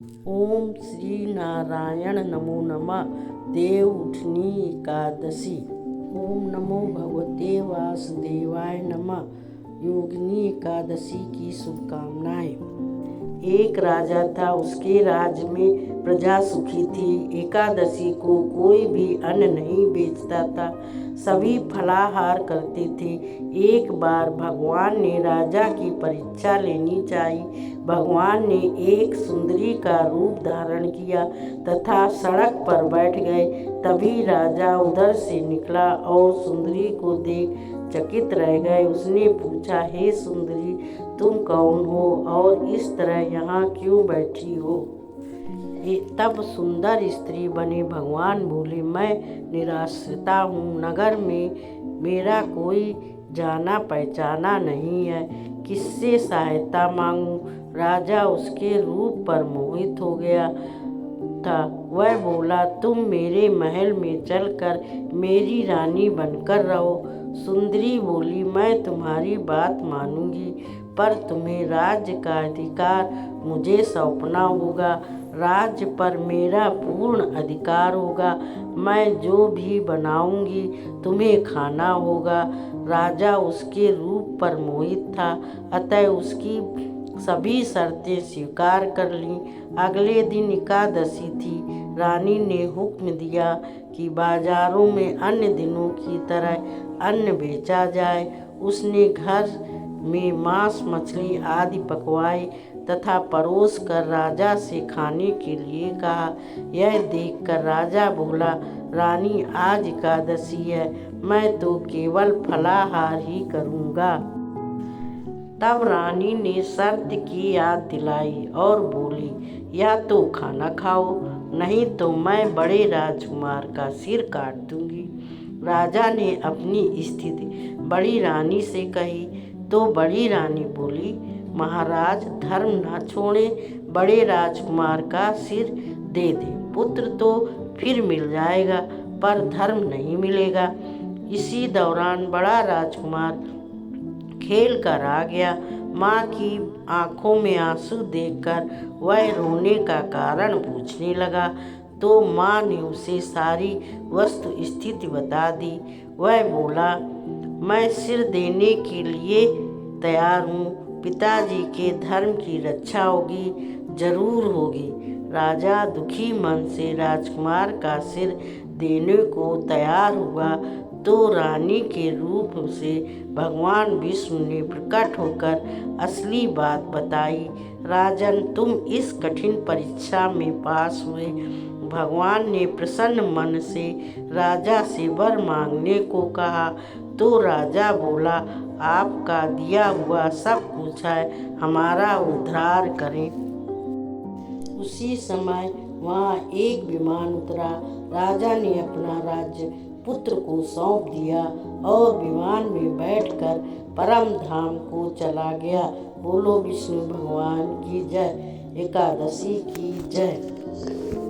ओम श्री नारायण नमो नमः। देव उठनी एकादशी। ओम नमो भगवते वासुदेवाय नमः। योगिनी एकादशी की शुभकामनाएं। एक राजा था, उसके राज्य में प्रजा सुखी थी। एकादशी को कोई भी अन्न नहीं बेचता था, सभी फलाहार करते थे। एक बार भगवान ने राजा की परीक्षा लेनी चाहिए। भगवान ने एक सुंदरी का रूप धारण किया तथा सड़क पर बैठ गए। तभी राजा उधर से निकला और सुंदरी को देख चकित रह गए। उसने पूछा, हे सुंदरी, तुम कौन हो और इस तरह यहाँ क्यों बैठी हो? तब सुंदर स्त्री बने भगवान बोले, मैं निराश्रिता हूँ। नगर में मेरा कोई जाना पहचाना नहीं है, किससे सहायता मांगूं? राजा उसके रूप पर मोहित हो गया था। वह बोला, तुम मेरे महल में चलकर मेरी रानी बनकर रहो। सुंदरी बोली, मैं तुम्हारी बात मानूंगी, पर तुम्हें राज्य का अधिकार मुझे सौंपना होगा। राज्य पर मेरा पूर्ण अधिकार होगा। मैं जो भी बनाऊंगी तुम्हें खाना होगा। राजा उसके रूप पर मोहित था, अतः उसकी सभी शर्तें स्वीकार कर लीं। अगले दिन एकादशी थी। रानी ने हुक्म दिया कि बाजारों में अन्य दिनों की तरह अन्न बेचा जाए। उसने घर में मांस मछली आदि पकवाए तथा परोस कर राजा से खाने के लिए कहा। यह देखकर राजा बोला, रानी, आज एकादशी है, मैं तो केवल फलाहार ही करूँगा। तब रानी ने शर्त की याद दिलाई और बोली, या तो खाना खाओ, नहीं तो मैं बड़े राजकुमार का सिर काट दूंगी। राजा ने अपनी स्थिति बड़ी रानी से कही तो बड़ी रानी बोली, महाराज, धर्म न छोड़े, बड़े राजकुमार का सिर दे दे। पुत्र तो फिर मिल जाएगा, पर धर्म नहीं मिलेगा। इसी दौरान बड़ा राजकुमार खेल कर आ गया। माँ की आंखों में आंसू देखकर वह रोने का कारण पूछने लगा, तो माँ ने उसे सारी वस्तु स्थिति बता दी। वह बोला, मैं सिर देने के लिए तैयार हूँ। पिताजी के धर्म की रक्षा होगी, जरूर होगी। राजा दुखी मन से राजकुमार का सिर देने को तैयार हुआ तो रानी के रूप से भगवान विष्णु ने प्रकट होकर असली बात बताई। राजन, तुम इस कठिन परीक्षा में पास हुए। भगवान ने प्रसन्न मन से राजा से वर मांगने को कहा तो राजा बोला, आपका दिया हुआ सब कुछ है, हमारा उद्धार करें। उसी समय वहाँ एक विमान उतरा। राजा ने अपना राज्य पुत्र को सौंप दिया और विमान में बैठकर परम धाम को चला गया। बोलो विष्णु भगवान की जय। एकादशी की जय।